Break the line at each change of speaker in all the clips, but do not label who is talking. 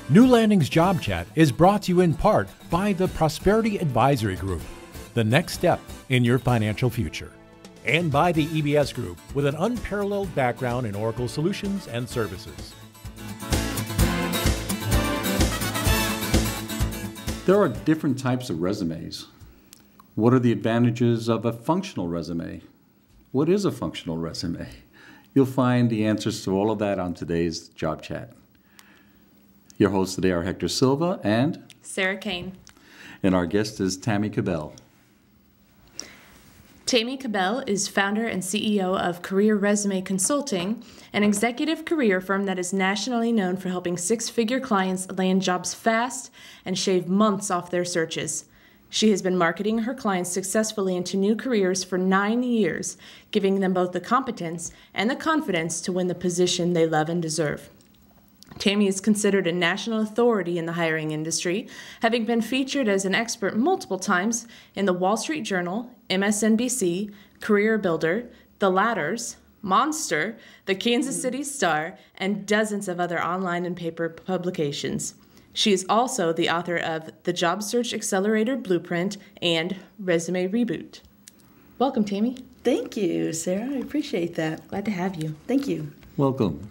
New Landing's Job Chat is brought to you in part by the Prosperity Advisory Group, the next step in your financial future, and by the EBS Group with an unparalleled background in Oracle solutions and services.
There are different types of resumes. What are the advantages of a functional resume? What is a functional resume? You'll find the answers to all of that on today's Job Chat. Your hosts today are Hector Silva and
Sarah Kane.
And our guest is Tammy Kabell.
Tammy Kabell is founder and CEO of Career Resume Consulting, an executive career firm that is nationally known for helping six-figure clients land jobs fast and shave months off their searches. She has been marketing her clients successfully into new careers for 9 years, giving them both the competence and the confidence to win the position they love and deserve. Tammy is considered a national authority in the hiring industry, having been featured as an expert multiple times in the Wall Street Journal, MSNBC, Career Builder, The Ladders, Monster, the Kansas City Star, and dozens of other online and paper publications. She is also the author of The Job Search Accelerator Blueprint and Resume Reboot. Welcome, Tammy.
Thank you, Sarah. I appreciate that.
Glad to have you.
Thank you.
Welcome.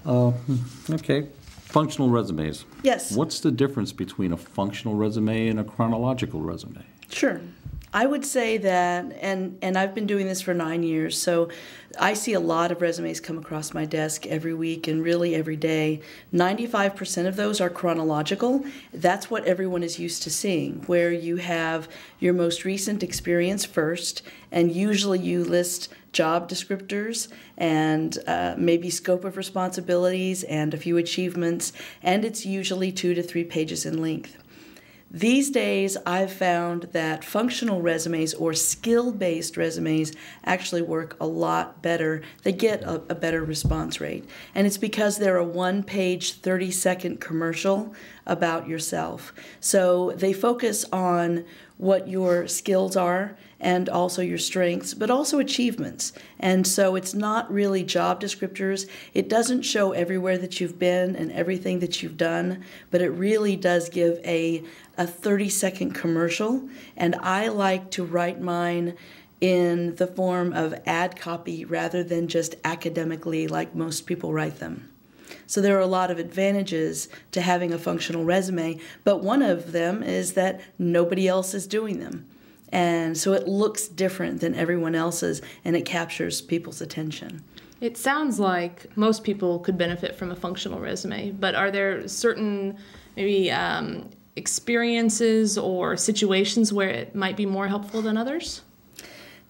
Okay, functional resumes.
Yes.
What's the difference between a functional resume and a chronological resume?
Sure. I would say that, and I've been doing this for 9 years, so I see a lot of resumes come across my desk every week and really every day. 95% of those are chronological. That's what everyone is used to seeing, where you have your most recent experience first, and usually you list job descriptors and maybe scope of responsibilities and a few achievements, and it's usually 2 to 3 pages in length. These days, I've found that functional resumes or skill-based resumes actually work a lot better. They get a better response rate. And it's because they're a one-page, 30-second commercial about yourself. So they focus on what your skills are and also your strengths, but also achievements. And so it's not really job descriptors. It doesn't show everywhere that you've been and everything that you've done, but it really does give a 30-second commercial. And I like to write mine in the form of ad copy rather than just academically like most people write them. So there are a lot of advantages to having a functional resume, but one of them is that nobody else is doing them. And so it looks different than everyone else's, and it captures people's attention.
It sounds like most people could benefit from a functional resume, but are there certain maybe experiences or situations where it might be more helpful than others?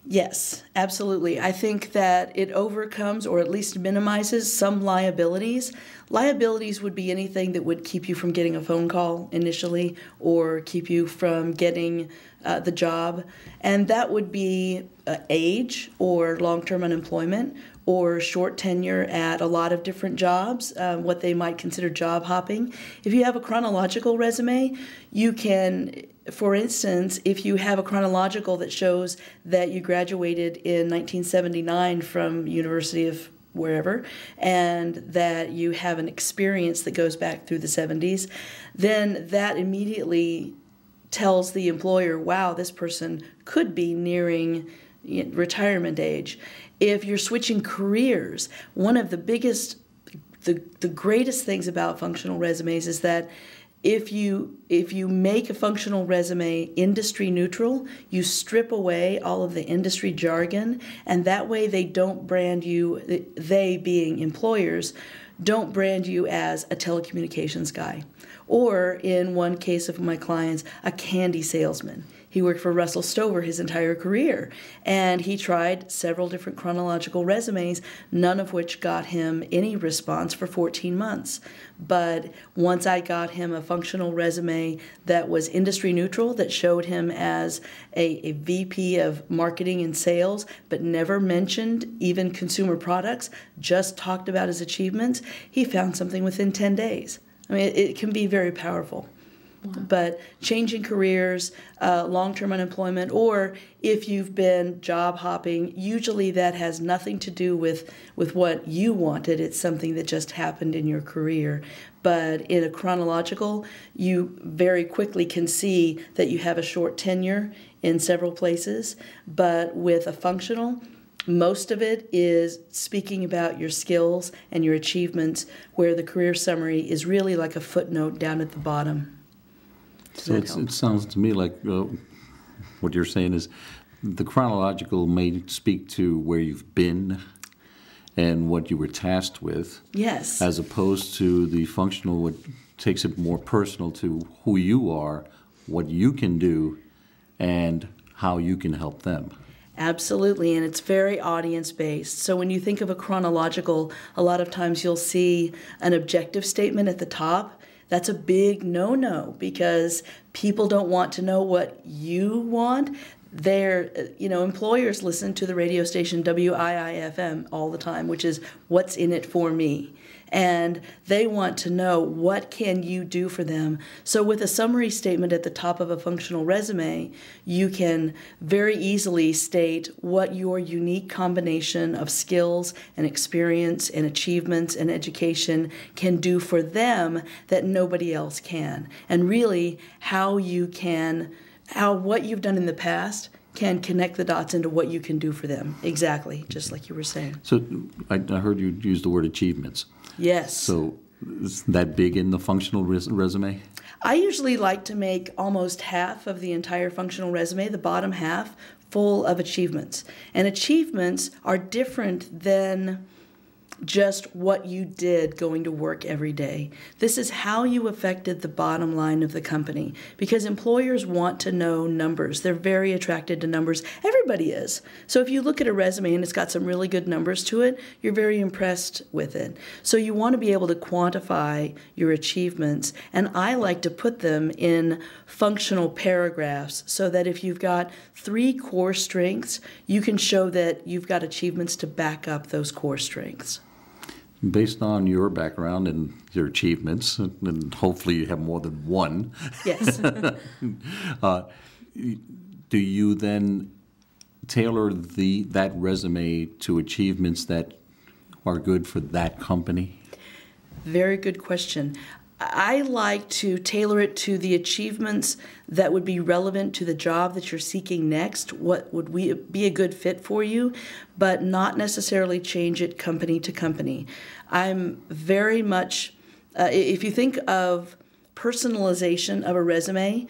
Yes, absolutely. I think that it overcomes or at least minimizes some liabilities. Liabilities would be anything that would keep you from getting a phone call initially or keep you from getting the job. And that would be age or long-term unemployment or short tenure at a lot of different jobs, what they might consider job hopping. If you have a chronological resume, you can, for instance, if you have a chronological that shows that you graduated in 1979 from University of wherever, and that you have an experience that goes back through the 70s, then that immediately tells the employer, wow, this person could be nearing retirement age. If you're switching careers, one of the biggest, the greatest things about functional resumes is that if you make a functional resume industry neutral, you strip away all of the industry jargon, and that way they don't brand you, they being employers, don't brand you as a telecommunications guy. Or in one case of my clients, a candy salesman. He worked for Russell Stover his entire career, and he tried several different chronological resumes, none of which got him any response for 14 months. But once I got him a functional resume that was industry neutral, that showed him as a VP of marketing and sales, but never mentioned even consumer products, just talked about his achievements, he found something within 10 days. I mean, it can be very powerful. But changing careers, long-term unemployment, or if you've been job hopping, usually that has nothing to do with what you wanted. It's something that just happened in your career. But in a chronological, you very quickly can see that you have a short tenure in several places. But with a functional, most of it is speaking about your skills and your achievements, where the career summary is really like a footnote down at the bottom.
So it sounds to me like what you're saying is the chronological may speak to where you've been and what you were tasked with.
Yes.
As opposed to the functional, what takes it more personal to who you are, what you can do, and how you can help them.
Absolutely, and it's very audience-based. So when you think of a chronological, a lot of times you'll see an objective statement at the top. That's a big no-no because people don't want to know what you want. Employers listen to the radio station WIIFM all the time, which is what's in it for me. And they want to know what can you do for them. So with a summary statement at the top of a functional resume, you can very easily state what your unique combination of skills and experience and achievements and education can do for them that nobody else can. And really how what you've done in the past can connect the dots into what you can do for them. Exactly, just like you were saying.
So I heard you use the word achievements.
Yes.
So is that big in the functional resume?
I usually like to make almost half of the entire functional resume, the bottom half, full of achievements. And achievements are different than just what you did going to work every day. This is how you affected the bottom line of the company, because employers want to know numbers. They're very attracted to numbers. Everybody is. So if you look at a resume and it's got some really good numbers to it, you're very impressed with it. So you want to be able to quantify your achievements, and I like to put them in functional paragraphs so that if you've got 3 core strengths, you can show that you've got achievements to back up those core strengths.
Based on your background and your achievements, and hopefully you have more than one.
Yes.
Do you then tailor that resume to achievements that are good for that company?
Very good question. I like to tailor it to the achievements that would be relevant to the job that you're seeking next, what would be a good fit for you, but not necessarily change it company to company. I'm very much, if you think of personalization of a resume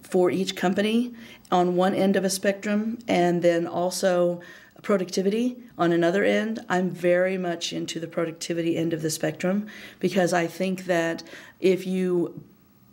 for each company on one end of a spectrum, and then also productivity on another end, I'm very much into the productivity end of the spectrum, because I think that if you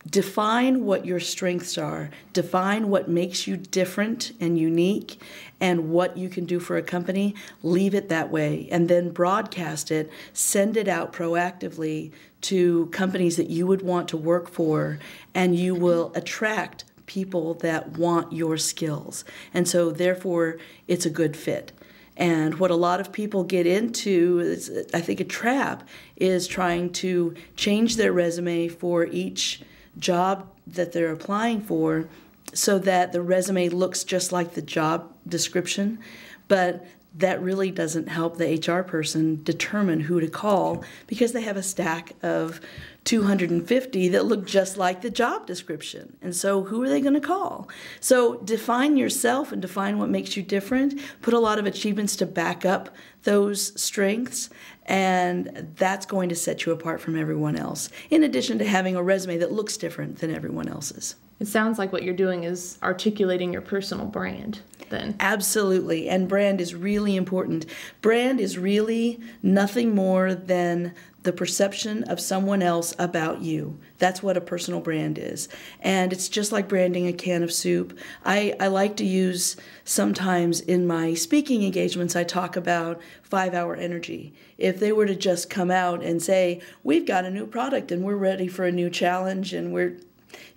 define what your strengths are, define what makes you different and unique and what you can do for a company, leave it that way, and then broadcast it, send it out proactively to companies that you would want to work for, and you will attract people that want your skills. And so therefore it's a good fit. And what a lot of people get into is, I think, a trap is trying to change their resume for each job that they're applying for so that the resume looks just like the job description. But that really doesn't help the HR person determine who to call, because they have a stack of 250 that look just like the job description. And so who are they going to call? So define yourself and define what makes you different. Put a lot of achievements to back up those strengths, and that's going to set you apart from everyone else, in addition to having a resume that looks different than everyone else's.
It sounds like what you're doing is articulating your personal brand, then.
Absolutely, and brand is really important. Brand is really nothing more than the perception of someone else about you. That's what a personal brand is. And it's just like branding a can of soup. I like to use, sometimes in my speaking engagements, I talk about 5-hour energy. If they were to just come out and say, we've got a new product and we're ready for a new challenge and we're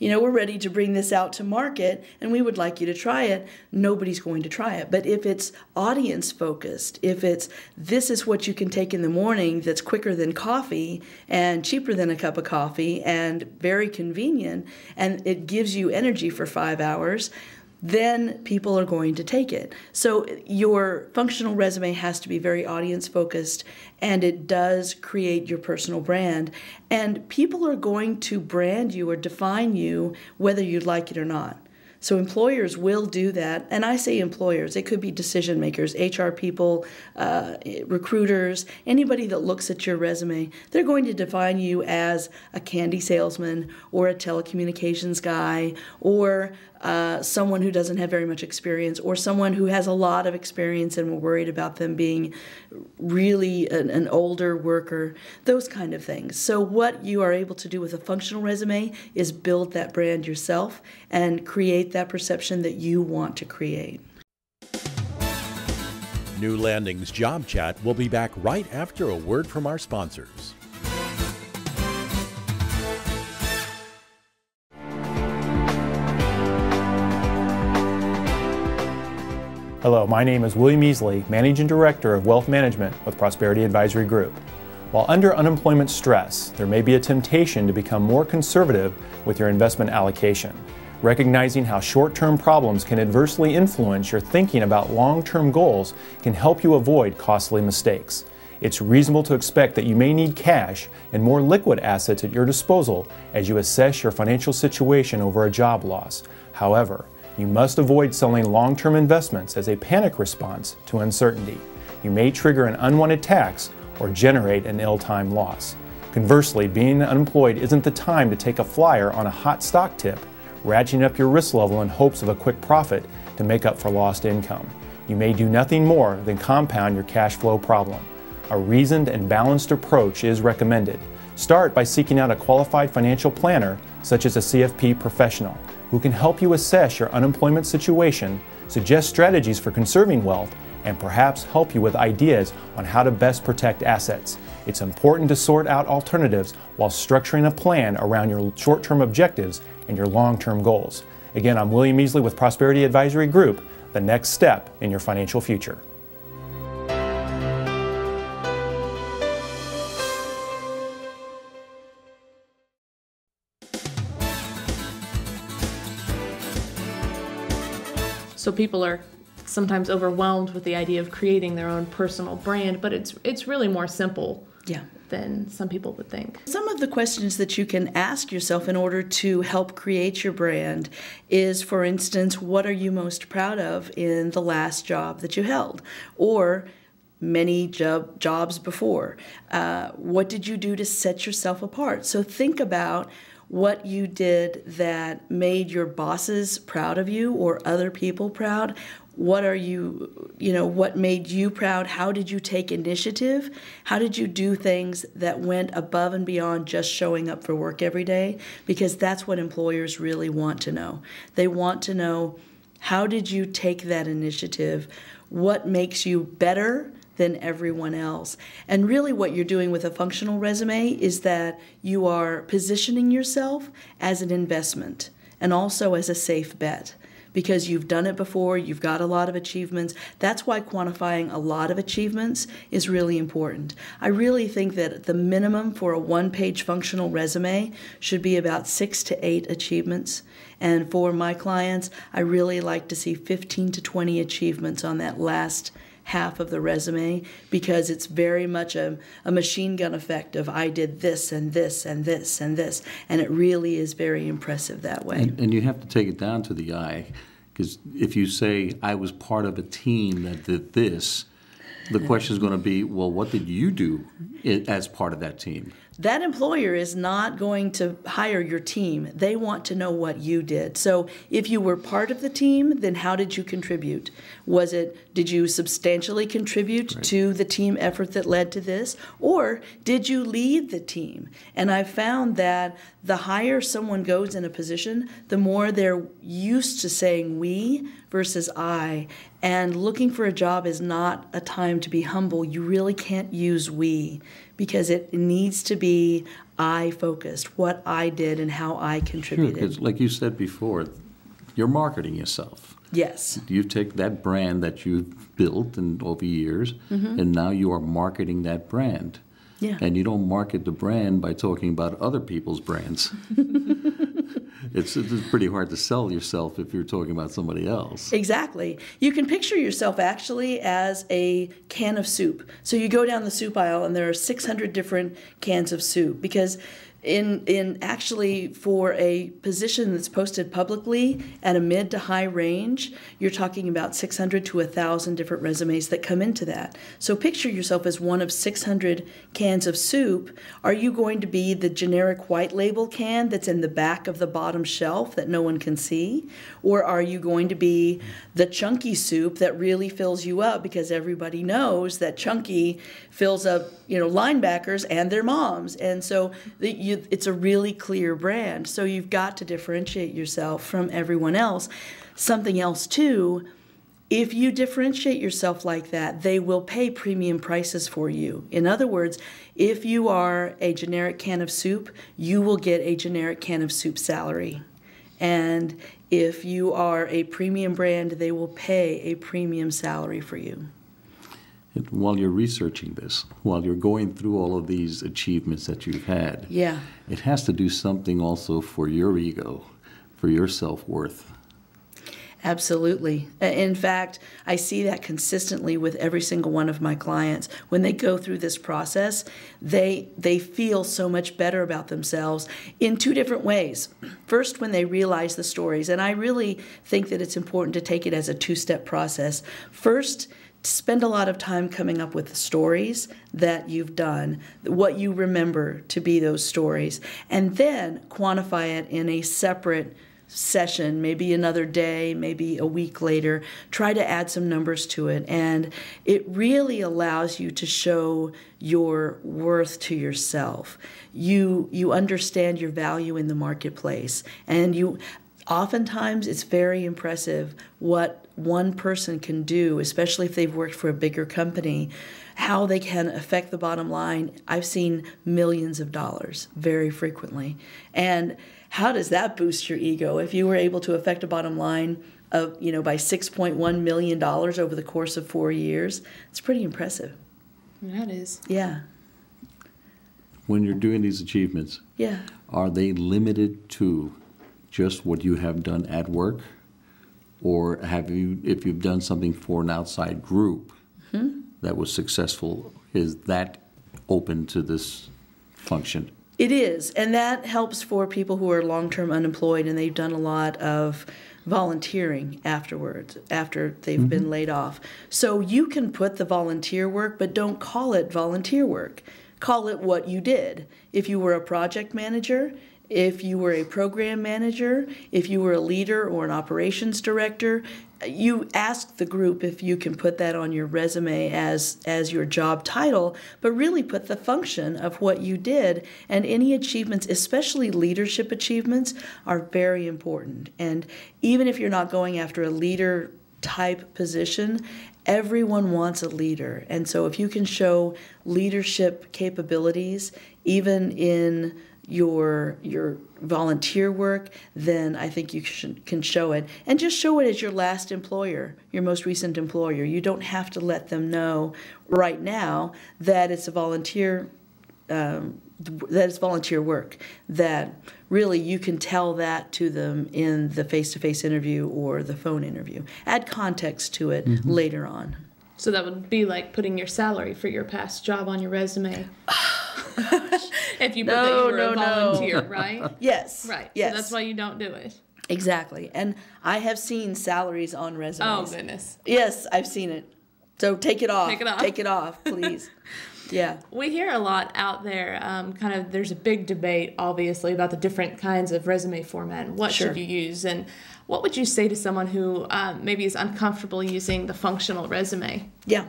we're ready to bring this out to market and we would like you to try it, nobody's going to try it. But if it's audience focused, if it's this is what you can take in the morning that's quicker than coffee and cheaper than a cup of coffee and very convenient, and it gives you energy for 5 hours, then people are going to take it. So your functional resume has to be very audience focused, and it does create your personal brand. And people are going to brand you or define you whether you like it or not. So employers will do that, and I say employers, it could be decision makers, HR people, recruiters, anybody that looks at your resume. They're going to define you as a candy salesman or a telecommunications guy or someone who doesn't have very much experience or someone who has a lot of experience and we're worried about them being really an older worker, those kind of things. So what you are able to do with a functional resume is build that brand yourself and create that perception that you want to create.
New Landing's Job Chat will be back right after a word from our sponsors.
Hello, my name is William Easley, Managing Director of Wealth Management with Prosperity Advisory Group. While under unemployment stress, there may be a temptation to become more conservative with your investment allocation. Recognizing how short-term problems can adversely influence your thinking about long-term goals can help you avoid costly mistakes. It's reasonable to expect that you may need cash and more liquid assets at your disposal as you assess your financial situation over a job loss. However, you must avoid selling long-term investments as a panic response to uncertainty. You may trigger an unwanted tax or generate an ill-timed loss. Conversely, being unemployed isn't the time to take a flyer on a hot stock tip, ratcheting up your risk level in hopes of a quick profit to make up for lost income. You may do nothing more than compound your cash flow problem. A reasoned and balanced approach is recommended. Start by seeking out a qualified financial planner, such as a CFP professional, who can help you assess your unemployment situation, suggest strategies for conserving wealth, and perhaps help you with ideas on how to best protect assets. It's important to sort out alternatives while structuring a plan around your short-term objectives and your long-term goals. Again, I'm William Easley with Prosperity Advisory Group, the next step in your financial future.
So people are sometimes overwhelmed with the idea of creating their own personal brand, but it's really more simple than some people would think.
Some of the questions that you can ask yourself in order to help create your brand is, for instance, what are you most proud of in the last job that you held? Or many jobs before. What did you do to set yourself apart? So think about what you did that made your bosses proud of you or other people proud. What made you proud? How did you take initiative? How did you do things that went above and beyond just showing up for work every day? Because that's what employers really want to know. They want to know, how did you take that initiative? What makes you better than everyone else? And really what you're doing with a functional resume is that you are positioning yourself as an investment and also as a safe bet, because you've done it before, you've got a lot of achievements. That's why quantifying a lot of achievements is really important. I really think that the minimum for a one-page functional resume should be about 6 to 8 achievements. And for my clients, I really like to see 15 to 20 achievements on that last half of the resume, because it's very much a machine gun effect of I did this and this and this and this, and it really is very impressive that way.
And you have to take it down to the I, because if you say I was part of a team that did this, the question is going to be, well, what did you do as part of that team?
That employer is not going to hire your team. They want to know what you did. So if you were part of the team, then how did you contribute? Did you substantially contribute to the team effort that led to this? Or did you lead the team? And I've found that the higher someone goes in a position, the more they're used to saying we versus I. And looking for a job is not a time to be humble. You really can't use we, because it needs to be I focused, what I did and how I
Sure,
contributed.
because like you said before, you're marketing yourself.
Yes.
You take that brand that you've built and over years, and now you are marketing that brand.
Yeah.
And you don't market the brand by talking about other people's brands. It's pretty hard to sell yourself if you're talking about somebody else.
Exactly. You can picture yourself actually as a can of soup. So you go down the soup aisle and there are 600 different cans of soup, because in actually for a position that's posted publicly at a mid to high range, you're talking about 600 to 1,000 different resumes that come into that. So picture yourself as one of 600 cans of soup. Are you going to be the generic white label can that's in the back of the bottom shelf that no one can see? Or are you going to be the chunky soup that really fills you up, because everybody knows that chunky fills up, linebackers and their moms. And so it's a really clear brand. So you've got to differentiate yourself from everyone else. Something else too, if you differentiate yourself like that, they will pay premium prices for you. In other words, if you are a generic can of soup, you will get a generic can of soup salary. And if you are a premium brand, they will pay a premium salary for you.
While you're researching this, while you're going through all of these achievements that you've had,
Yeah.
it has to do something also for your ego, for your self-worth.
Absolutely. In fact, I see that consistently with every single one of my clients. When they go through this process, they feel so much better about themselves in two different ways. First, when they realize the stories, and I really think that it's important to take it as a two-step process. First, spend a lot of time coming up with the stories that you've done, what you remember to be those stories, and then quantify it in a separate session, maybe another day, maybe a week later. Try to add some numbers to it, and it really allows you to show your worth to yourself. You understand your value in the marketplace, and oftentimes it's very impressive what one person can do, especially if they've worked for a bigger company, how they can affect the bottom line. I've seen millions of dollars very frequently. And how does that boost your ego? If you were able to affect a bottom line of, by $6.1 million over the course of 4 years, it's pretty impressive.
That is.
Yeah.
When you're doing these achievements,
Yeah.
are they limited to just what you have done at work? Or if you've done something for an outside group that was successful, is that open to this function?
It is, and that helps for people who are long-term unemployed and they've done a lot of volunteering afterwards, after they've been laid off. So you can put the volunteer work, but don't call it volunteer work. Call it what you did. If you were a project manager, if you were a program manager, if you were a leader or an operations director, you ask the group if you can put that on your resume as your job title, but really put the function of what you did. And any achievements, especially leadership achievements, are very important. And even if you're not going after a leader type position, everyone wants a leader. And so if you can show leadership capabilities, even in your volunteer work, then I think you can show it. And just show it as your last employer, your most recent employer. You don't have to let them know right now that it's a volunteer work, that really you can tell that to them in the face-to-face interview or the phone interview. Add context to it later on.
So that would be like putting your salary for your past job on your resume. If you put that you were a volunteer, right?
Yes.
Right.
Yes.
So that's why you don't do it.
Exactly. And I have seen salaries on resumes.
Oh, goodness.
Yes, I've seen it. So take it off.
Take it off.
Take it off, please. Yeah.
We hear a lot out there, there's a big debate, obviously, about the different kinds of resume format and what should you use. And what would you say to someone who maybe is uncomfortable using the functional resume?
Yeah.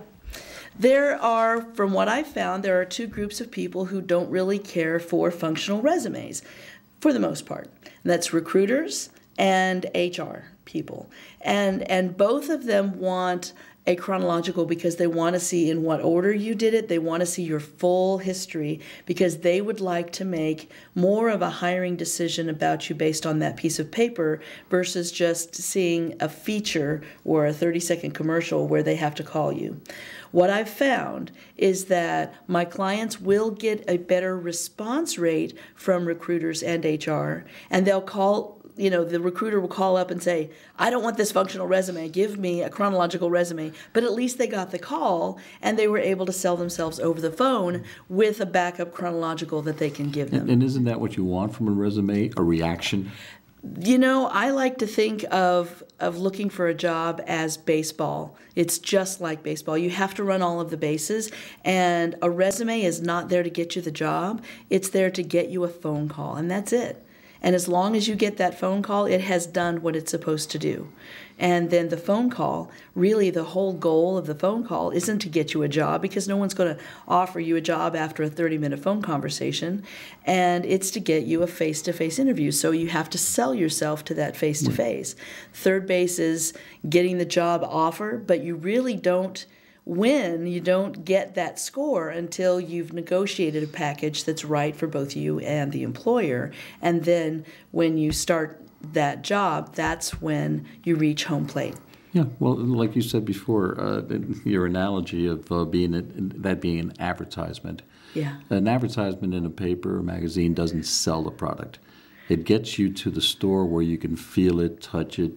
There are, from what I've found, there are two groups of people who don't really care for functional resumes, for the most part. And that's recruiters and HR people. And both of them want a chronological because they want to see in what order you did it. They want to see your full history because they would like to make more of a hiring decision about you based on that piece of paper versus just seeing a feature or a 30-second commercial where they have to call you. What I've found is that my clients will get a better response rate from recruiters and HR, and they'll call, the recruiter will call up and say, I don't want this functional resume, give me a chronological resume. But at least they got the call, and they were able to sell themselves over the phone with a backup chronological that they can give them.
And isn't that what you want from a resume, a reaction?
I like to think of looking for a job as baseball. It's just like baseball. You have to run all of the bases, and a resume is not there to get you the job. It's there to get you a phone call, and that's it. And as long as you get that phone call, it has done what it's supposed to do. And then the phone call, really the whole goal of the phone call isn't to get you a job because no one's going to offer you a job after a 30-minute phone conversation. And it's to get you a face-to-face interview. So you have to sell yourself to that face-to-face. Third base is getting the job offer, but you really don't win, you don't get that score until you've negotiated a package that's right for both you and the employer. And then when you start that job, that's when you reach home plate.
Yeah, well, like you said before, your analogy of being an advertisement.
Yeah.
An advertisement in a paper or magazine doesn't sell the product. It gets you to the store where you can feel it, touch it,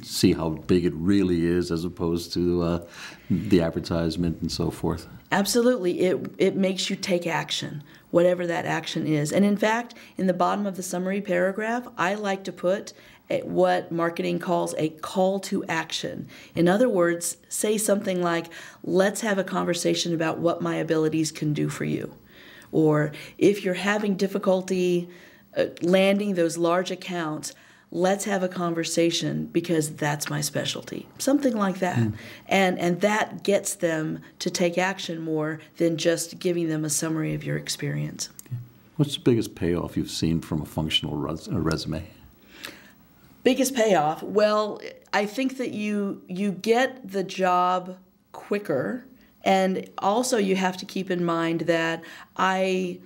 see how big it really is as opposed to the advertisement and so forth.
Absolutely. It makes you take action, whatever that action is. And in fact, in the bottom of the summary paragraph, I like to put what marketing calls a call to action. In other words, say something like, let's have a conversation about what my abilities can do for you. Or if you're having difficulty landing those large accounts, let's have a conversation because that's my specialty. Something like that. And that gets them to take action more than just giving them a summary of your experience.
What's the biggest payoff you've seen from a functional resume?
Biggest payoff? Well, I think that you get the job quicker, and also you have to keep in mind that I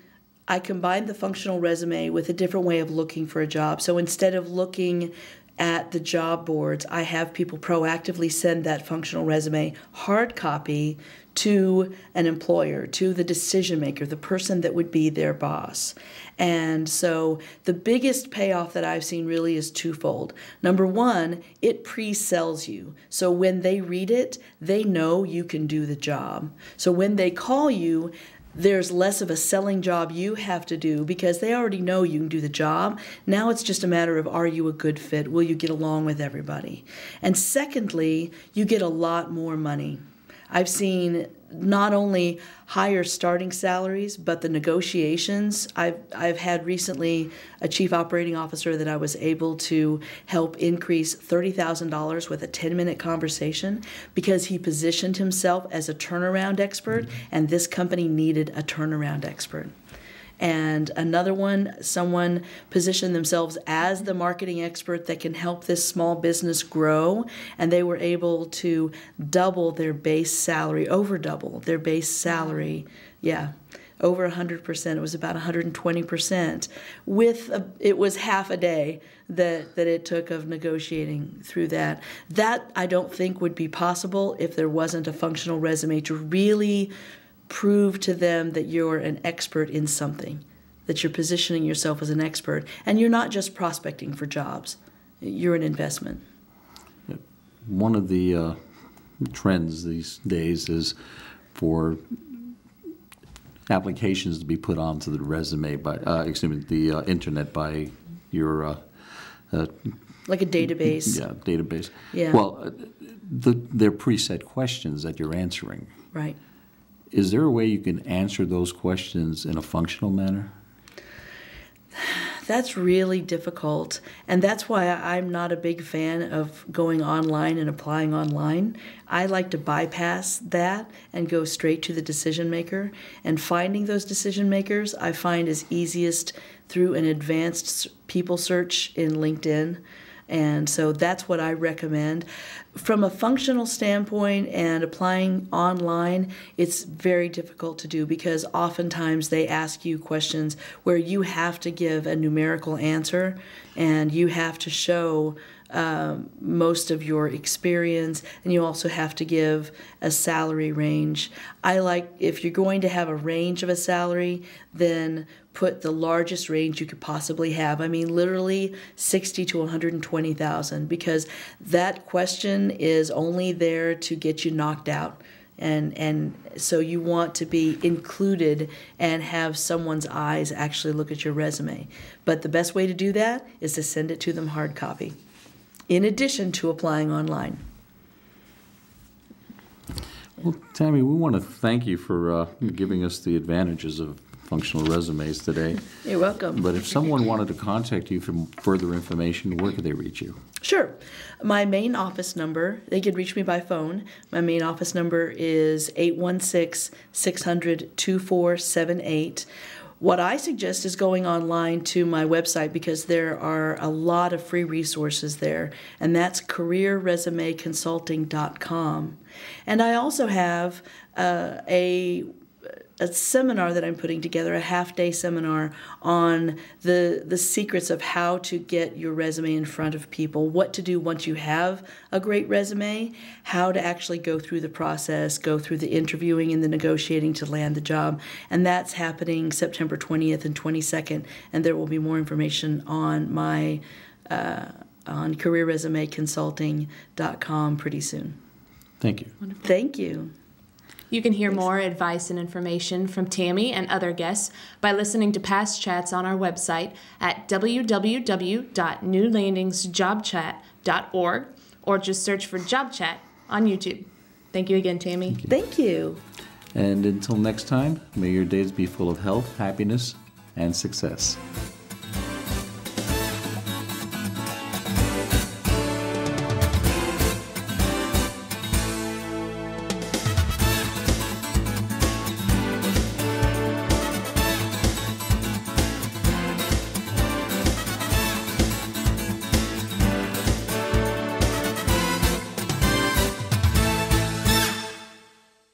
combined the functional resume with a different way of looking for a job. So instead of looking at the job boards, I have people proactively send that functional resume hard copy to an employer, to the decision maker, the person that would be their boss. And so the biggest payoff that I've seen really is twofold. Number one, it pre-sells you. So when they read it, they know you can do the job. So when they call you, there's less of a selling job you have to do because they already know you can do the job. Now it's just a matter of, are you a good fit? Will you get along with everybody? And secondly, you get a lot more money. I've seen not only higher starting salaries, but the negotiations. I've had recently a chief operating officer that I was able to help increase $30,000 with a 10-minute conversation because he positioned himself as a turnaround expert, and this company needed a turnaround expert. And another one, someone positioned themselves as the marketing expert that can help this small business grow, and they were able to double their base salary, over double their base salary. Yeah, over 100%. It was about 120%. It was half a day that it took of negotiating through that. That I don't think would be possible if there wasn't a functional resume to really prove to them that you're an expert in something, that you're positioning yourself as an expert, and you're not just prospecting for jobs. You're an investment.
One of the trends these days is for applications to be put onto the resume by, the internet by your
like a database.
Yeah, database.
Yeah.
Well, they're preset questions that you're answering.
Right.
Is there a way you can answer those questions in a functional manner?
That's really difficult, and that's why I'm not a big fan of going online and applying online. I like to bypass that and go straight to the decision maker, and finding those decision makers I find is easiest through an advanced people search in LinkedIn. And so that's what I recommend. From a functional standpoint and applying online, it's very difficult to do because oftentimes they ask you questions where you have to give a numerical answer and you have to show most of your experience, and you also have to give a salary range. I like, if you're going to have a range of a salary, then put the largest range you could possibly have. I mean, literally 60 to 120,000, because that question is only there to get you knocked out. And so you want to be included and have someone's eyes actually look at your resume. But the best way to do that is to send it to them hard copy, in addition to applying online.
Well, Tammy, we want to thank you for giving us the advantages of functional resumes today.
You're welcome.
But if someone wanted to contact you for further information, where could they reach you?
Sure. My main office number, they can reach me by phone. My main office number is 816-600-2478. What I suggest is going online to my website, because there are a lot of free resources there, and that's careerresumeconsulting.com. And I also have a seminar that I'm putting together, a half-day seminar on the secrets of how to get your resume in front of people, what to do once you have a great resume, how to actually go through the process, go through the interviewing and the negotiating to land the job. And that's happening September 20th and 22nd, and there will be more information on my on careerresumeconsulting.com pretty soon.
Thank you.
Wonderful.
Thank you.
You can hear more advice and information from Tammy and other guests by listening to past chats on our website at www.newlandingsjobchat.org, or just search for Job Chat on YouTube. Thank you again, Tammy.
Thank you.
And until next time, may your days be full of health, happiness, and success.